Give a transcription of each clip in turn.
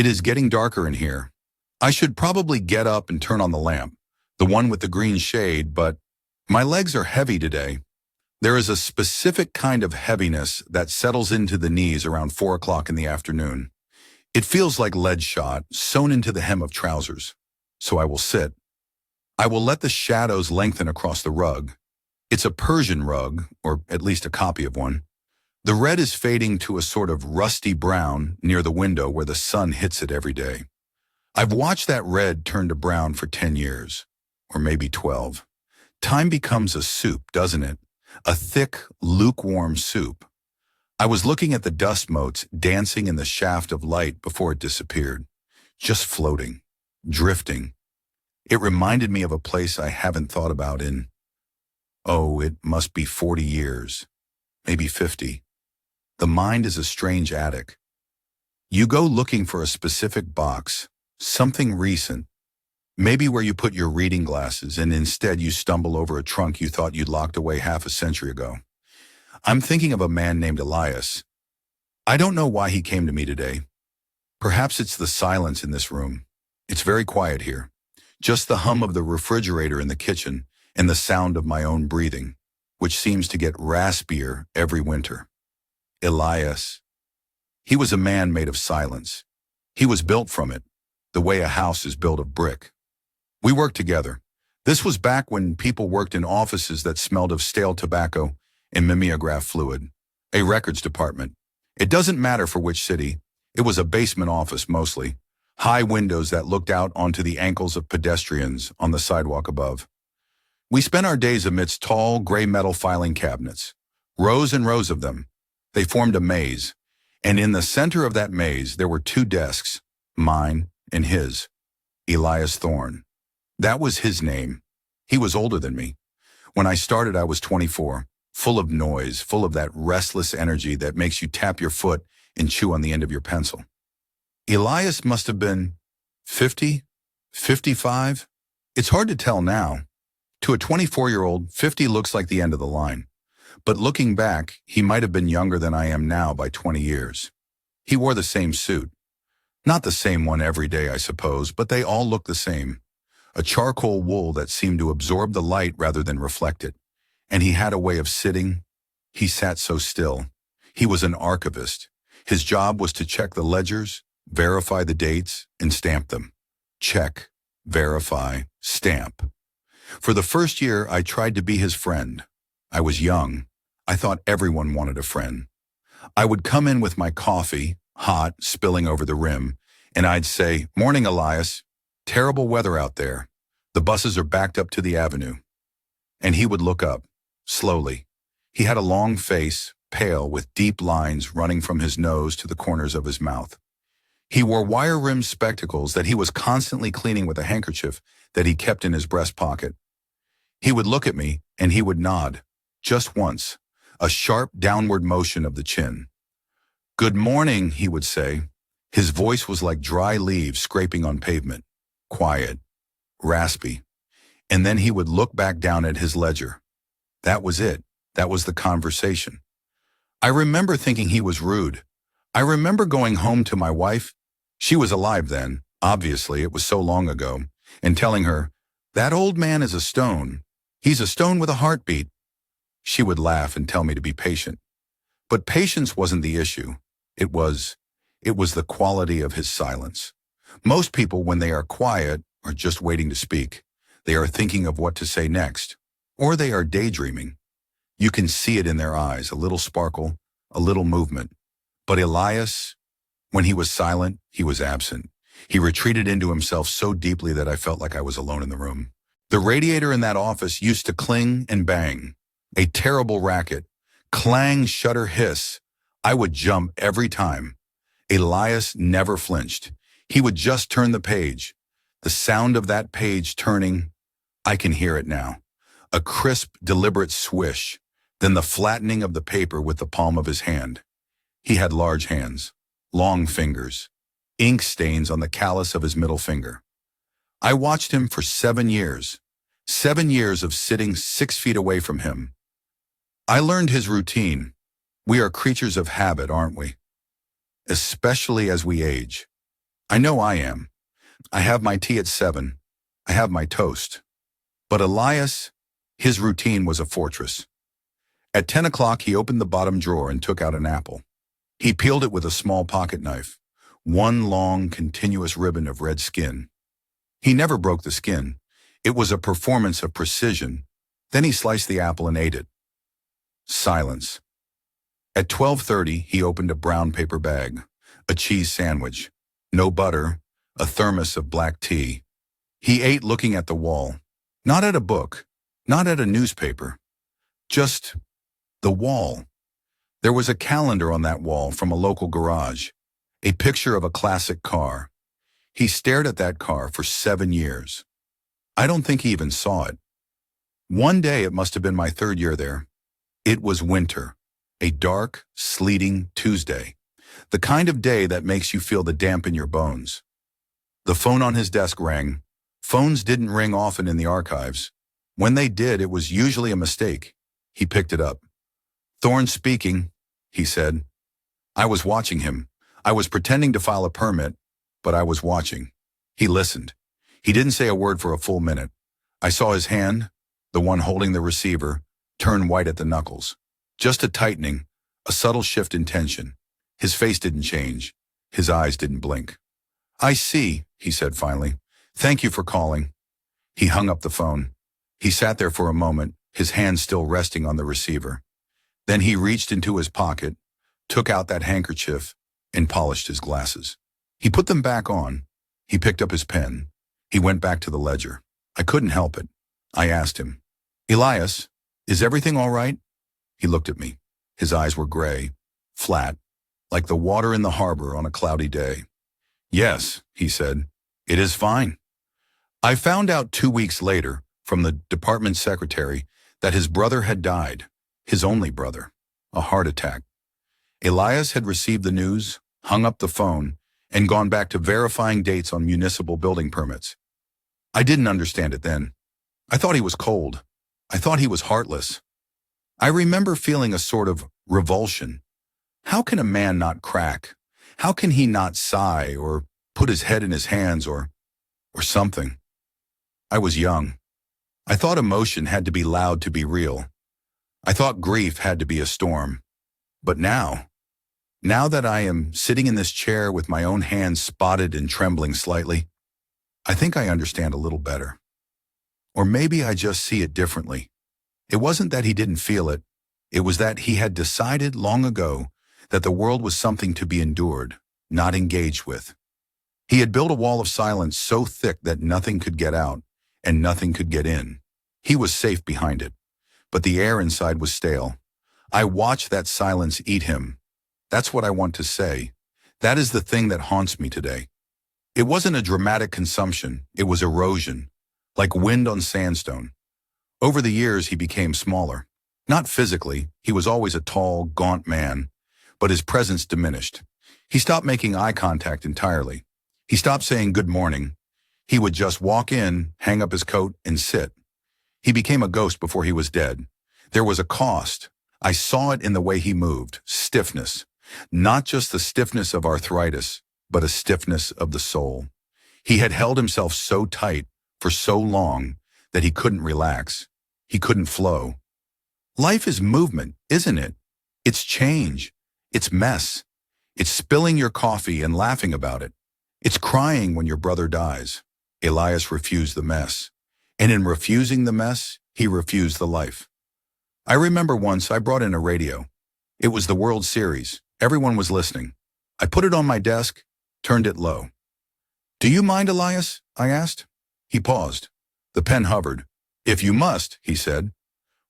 It is getting darker in here. I should probably get up and turn on the lamp, the one with the green shade, but my legs are heavy today. There is a specific kind of heaviness that settles into the knees around 4 o'clock in the afternoon. It feels like lead shot sewn into the hem of trousers. So I will sit. I will let the shadows lengthen across the rug. It's a Persian rug, or at least a copy of one. The red is fading to a sort of rusty brown near the window where the sun hits it every day. I've watched that red turn to brown for 10 years, or maybe 12. Time becomes a soup, doesn't it? A thick, lukewarm soup. I was looking at the dust motes dancing in the shaft of light before it disappeared, just floating, drifting. It reminded me of a place I haven't thought about in, it must be 40 years, maybe 50. The mind is a strange attic. You go looking for a specific box, something recent, maybe where you put your reading glasses, and instead you stumble over a trunk you thought you'd locked away half a century ago. I'm thinking of a man named Elias. I don't know why he came to me today. Perhaps it's the silence in this room. It's very quiet here. Just the hum of the refrigerator in the kitchen and the sound of my own breathing, which seems to get raspier every winter. Elias. He was a man made of silence. He was built from it, the way a house is built of brick. We worked together. This was back when people worked in offices that smelled of stale tobacco and mimeograph fluid. A records department. It doesn't matter for which city. It was a basement office mostly. High windows that looked out onto the ankles of pedestrians on the sidewalk above. We spent our days amidst tall, gray metal filing cabinets. Rows and rows of them. They formed a maze. And in the center of that maze, there were 2 desks, mine and his. Elias Thorne. That was his name. He was older than me. When I started, I was 24. Full of noise, full of that restless energy that makes you tap your foot and chew on the end of your pencil. Elias must have been 50, 55. It's hard to tell now. To a 24-year-old, 50 looks like the end of the line. But looking back, he might have been younger than I am now by 20 years. He wore the same suit. Not the same one every day, I suppose, but they all looked the same. A charcoal wool that seemed to absorb the light rather than reflect it. And he had a way of sitting. He sat so still. He was an archivist. His job was to check the ledgers, verify the dates, and stamp them. Check, verify, stamp. For the first year, I tried to be his friend. I was young. I thought everyone wanted a friend. I would come in with my coffee, hot, spilling over the rim, and I'd say, "Morning, Elias. Terrible weather out there. The buses are backed up to the avenue." And he would look up. Slowly. He had a long face, pale, with deep lines running from his nose to the corners of his mouth. He wore wire-rimmed spectacles that he was constantly cleaning with a handkerchief that he kept in his breast pocket. He would look at me, and he would nod. Just once. A sharp downward motion of the chin. "Good morning," he would say. His voice was like dry leaves scraping on pavement. Quiet. Raspy. And then he would look back down at his ledger. That was it. That was the conversation. I remember thinking he was rude. I remember going home to my wife. She was alive then, obviously, it was so long ago, and telling her, "That old man is a stone. He's a stone with a heartbeat." She would laugh and tell me to be patient. But patience wasn't the issue. It was the quality of his silence. Most people, when they are quiet, are just waiting to speak. They are thinking of what to say next. Or they are daydreaming. You can see it in their eyes, a little sparkle, a little movement. But Elias, when he was silent, he was absent. He retreated into himself so deeply that I felt like I was alone in the room. The radiator in that office used to cling and bang. A terrible racket. Clang, shudder, hiss. I would jump every time. Elias never flinched. He would just turn the page. The sound of that page turning, I can hear it now. A crisp, deliberate swish, then the flattening of the paper with the palm of his hand. He had large hands, long fingers, ink stains on the callus of his middle finger. I watched him for 7 years. 7 years of sitting 6 feet away from him. I learned his routine. We are creatures of habit, aren't we? Especially as we age. I know I am. I have my tea at 7. I have my toast. But Elias, his routine was a fortress. At 10 o'clock, he opened the bottom drawer and took out an apple. He peeled it with a small pocket knife, one long, continuous ribbon of red skin. He never broke the skin. It was a performance of precision. Then he sliced the apple and ate it. Silence. At 12:30, he opened a brown paper bag, a cheese sandwich, no butter, a thermos of black tea. He ate looking at the wall, not at a book, not at a newspaper, just the wall. There was a calendar on that wall from a local garage, a picture of a classic car. He stared at that car for 7 years. I don't think he even saw it. One day, it must have been my 3rd year there. It was winter, a dark, sleeting Tuesday, the kind of day that makes you feel the damp in your bones. The phone on his desk rang. Phones didn't ring often in the archives. When they did, it was usually a mistake. He picked it up. "Thorne speaking," he said. I was watching him. I was pretending to file a permit, but I was watching. He listened. He didn't say a word for a full minute. I saw his hand, the one holding the receiver, turn white at the knuckles. Just a tightening, a subtle shift in tension. His face didn't change. His eyes didn't blink. "I see," he said finally. "Thank you for calling." He hung up the phone. He sat there for a moment, his hand still resting on the receiver. Then he reached into his pocket, took out that handkerchief, and polished his glasses. He put them back on. He picked up his pen. He went back to the ledger. I couldn't help it. I asked him, "Elias, is everything all right?" He looked at me. His eyes were gray, flat, like the water in the harbor on a cloudy day. "Yes," he said, "it is fine." I found out 2 weeks later from the department secretary that his brother had died, his only brother, a heart attack. Elias had received the news, hung up the phone, and gone back to verifying dates on municipal building permits. I didn't understand it then. I thought he was cold. I thought he was heartless. I remember feeling a sort of revulsion. How can a man not crack? How can he not sigh or put his head in his hands or something? I was young. I thought emotion had to be loud to be real. I thought grief had to be a storm. But now that I am sitting in this chair with my own hands spotted and trembling slightly, I think I understand a little better. Or maybe I just see it differently. It wasn't that he didn't feel it. It was that he had decided long ago that the world was something to be endured, not engaged with. He had built a wall of silence so thick that nothing could get out and nothing could get in. He was safe behind it, but the air inside was stale. I watched that silence eat him. That's what I want to say. That is the thing that haunts me today. It wasn't a dramatic consumption. It was erosion, like wind on sandstone. Over the years, he became smaller. Not physically. He was always a tall, gaunt man, but his presence diminished. He stopped making eye contact entirely. He stopped saying good morning. He would just walk in, hang up his coat, and sit. He became a ghost before he was dead. There was a cost. I saw it in the way he moved. Stiffness. Not just the stiffness of arthritis, but a stiffness of the soul. He had held himself so tight for so long that he couldn't relax. He couldn't flow. Life is movement, isn't it? It's change. It's mess. It's spilling your coffee and laughing about it. It's crying when your brother dies. Elias refused the mess. And in refusing the mess, he refused the life. I remember once I brought in a radio. It was the World Series. Everyone was listening. I put it on my desk, turned it low. "Do you mind, Elias?" I asked. He paused. The pen hovered. "If you must," he said.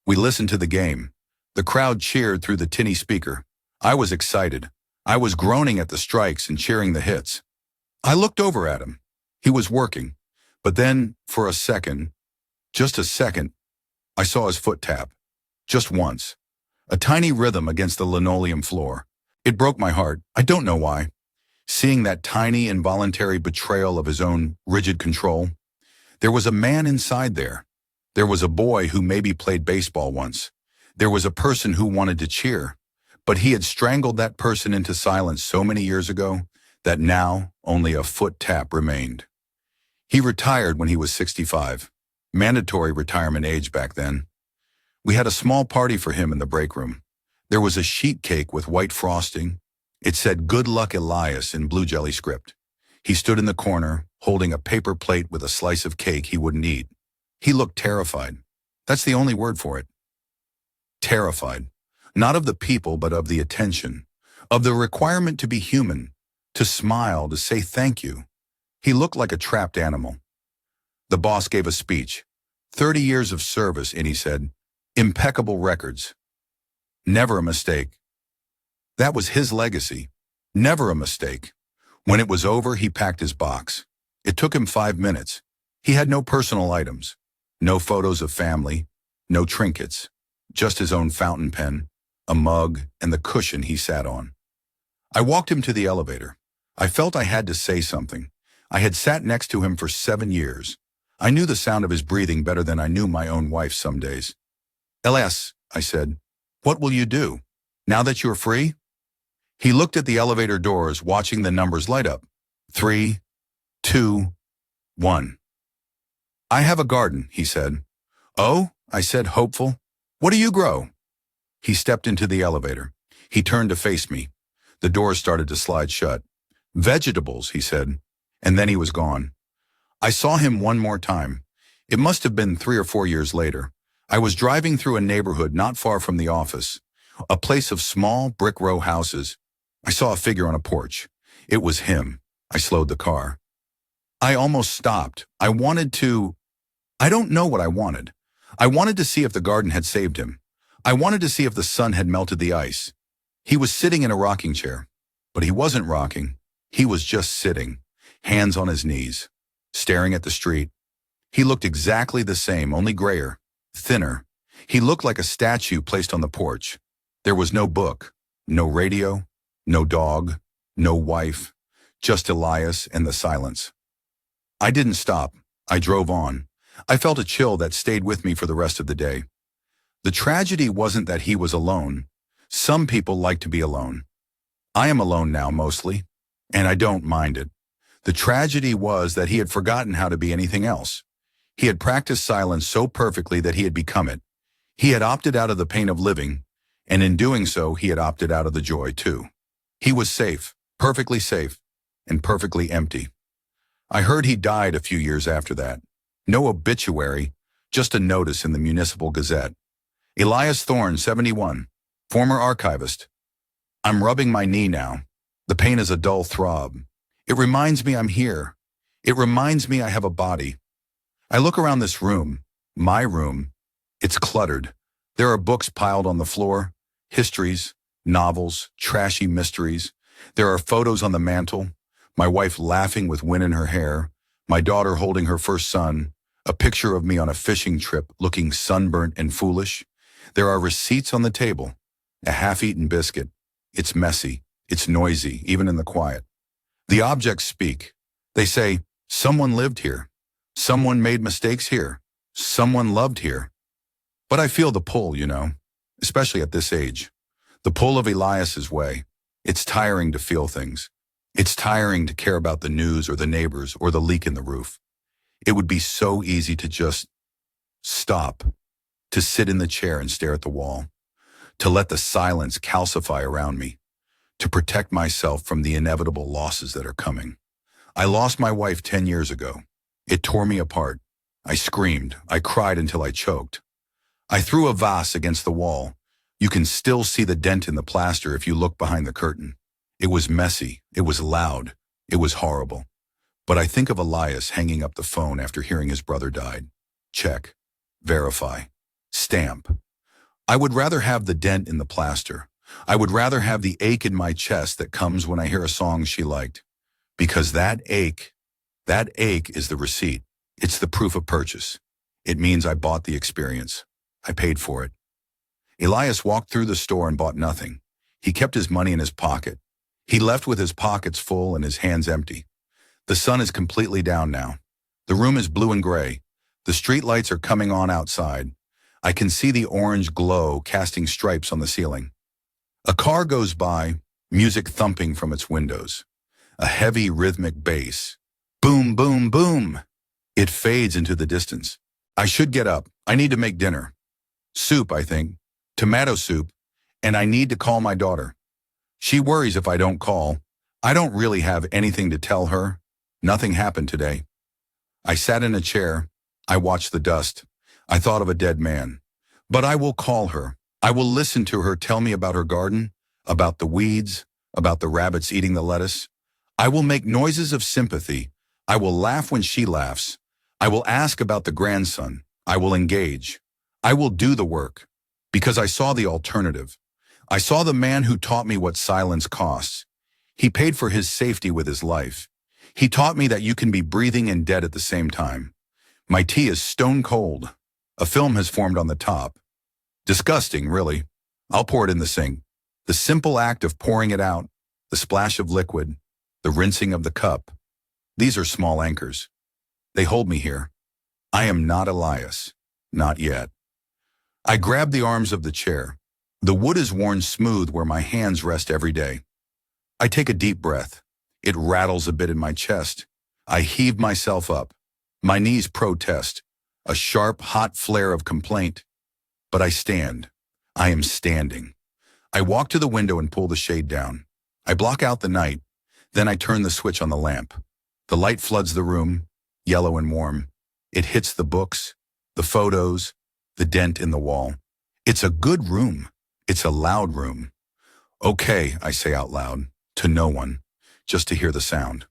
We listened to the game. The crowd cheered through the tinny speaker. I was excited. I was groaning at the strikes and cheering the hits. I looked over at him. He was working. But then, for a second, just a second, I saw his foot tap. Just once. A tiny rhythm against the linoleum floor. It broke my heart. I don't know why. Seeing that tiny, involuntary betrayal of his own rigid control. There was a man inside there. There was a boy who maybe played baseball once. There was a person who wanted to cheer. But he had strangled that person into silence so many years ago that now only a foot tap remained. He retired when he was 65, mandatory retirement age back then. We had a small party for him in the break room. There was a sheet cake with white frosting. It said, "Good luck, Elias," in blue jelly script. He stood in the corner, holding a paper plate with a slice of cake he wouldn't eat. He looked terrified. That's the only word for it. Terrified. Not of the people, but of the attention. Of the requirement to be human, to smile, to say thank you. He looked like a trapped animal. The boss gave a speech. 30 years of service, and he said, impeccable records. Never a mistake. That was his legacy. Never a mistake. When it was over, he packed his box. It took him 5 minutes. He had no personal items, no photos of family, no trinkets, just his own fountain pen, a mug, and the cushion he sat on. I walked him to the elevator. I felt I had to say something. I had sat next to him for 7 years. I knew the sound of his breathing better than I knew my own wife some days. "LS," I said, "what will you do, now that you're free?" He looked at the elevator doors, watching the numbers light up. 3, 2, 1. "I have a garden," he said. "Oh," I said, hopeful. "What do you grow?" He stepped into the elevator. He turned to face me. The doors started to slide shut. "Vegetables," he said, and then he was gone. I saw him one more time. It must have been 3 or 4 years later. I was driving through a neighborhood not far from the office, a place of small brick row houses. I saw a figure on a porch. It was him. I slowed the car. I almost stopped. I don't know what I wanted. I wanted to see if the garden had saved him. I wanted to see if the sun had melted the ice. He was sitting in a rocking chair, but he wasn't rocking. He was just sitting, hands on his knees, staring at the street. He looked exactly the same, only grayer, thinner. He looked like a statue placed on the porch. There was no book, no radio, no dog, no wife, just Elias and the silence. I didn't stop. I drove on. I felt a chill that stayed with me for the rest of the day. The tragedy wasn't that he was alone. Some people like to be alone. I am alone now, mostly, and I don't mind it. The tragedy was that he had forgotten how to be anything else. He had practiced silence so perfectly that he had become it. He had opted out of the pain of living, and in doing so, he had opted out of the joy, too. He was safe, and perfectly empty. I heard he died a few years after that. No obituary, just a notice in the Municipal Gazette. Elias Thorne, 71, former archivist. I'm rubbing my knee now. The pain is a dull throb. It reminds me I'm here. It reminds me I have a body. I look around this room, my room. It's cluttered. There are books piled on the floor, histories, novels, trashy mysteries. There are photos on the mantle, my wife laughing with wind in her hair, my daughter holding her first son, a picture of me on a fishing trip looking sunburnt and foolish. There are receipts on the table, a half-eaten biscuit. It's messy. It's noisy, even in the quiet. The objects speak. They say, someone lived here. Someone made mistakes here. Someone loved here. But I feel the pull, especially at this age. The pull of Elias's way. It's tiring to feel things. It's tiring to care about the news or the neighbors or the leak in the roof. It would be so easy to just stop, to sit in the chair and stare at the wall, to let the silence calcify around me, to protect myself from the inevitable losses that are coming. I lost my wife 10 years ago. It tore me apart. I screamed. I cried until I choked. I threw a vase against the wall. You can still see the dent in the plaster if you look behind the curtain. It was messy. It was loud. It was horrible. But I think of Elias hanging up the phone after hearing his brother died. Check. Verify. Stamp. I would rather have the dent in the plaster. I would rather have the ache in my chest that comes when I hear a song she liked. Because that ache is the receipt. It's the proof of purchase. It means I bought the experience. I paid for it. Elias walked through the store and bought nothing. He kept his money in his pocket. He left with his pockets full and his hands empty. The sun is completely down now. The room is blue and gray. The street lights are coming on outside. I can see the orange glow casting stripes on the ceiling. A car goes by, music thumping from its windows. a heavy rhythmic bass. Boom, boom, boom. It fades into the distance. I should get up. I need to make dinner. Soup, I think. Tomato soup. And I need to call my daughter. She worries if I don't call. I don't really have anything to tell her. Nothing happened today. I sat in a chair. I watched the dust. I thought of a dead man. But I will call her. I will listen to her tell me about her garden, about the weeds, about the rabbits eating the lettuce. I will make noises of sympathy. I will laugh when she laughs. I will ask about the grandson. I will engage. I will do the work. Because I saw the alternative. I saw the man who taught me what silence costs. He paid for his safety with his life. He taught me that you can be breathing and dead at the same time. My tea is stone cold. A film has formed on the top. Disgusting, really. I'll pour it in the sink. The simple act of pouring it out, the splash of liquid, the rinsing of the cup. These are small anchors. They hold me here. I am not Elias. Not yet. I grab the arms of the chair. The wood is worn smooth where my hands rest every day. I take a deep breath. It rattles a bit in my chest. I heave myself up. My knees protest. A sharp, hot flare of complaint. But I stand. I am standing. I walk to the window and pull the shade down. I block out the night. Then I turn the switch on the lamp. The light floods the room, yellow and warm. It hits the books, the photos, the dent in the wall. It's a good room. It's a loud room. Okay, I say out loud, to no one, just to hear the sound.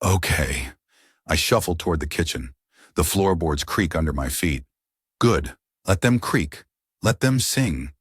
Okay. I shuffle toward the kitchen. The floorboards creak under my feet. Good. Let them creak. Let them sing.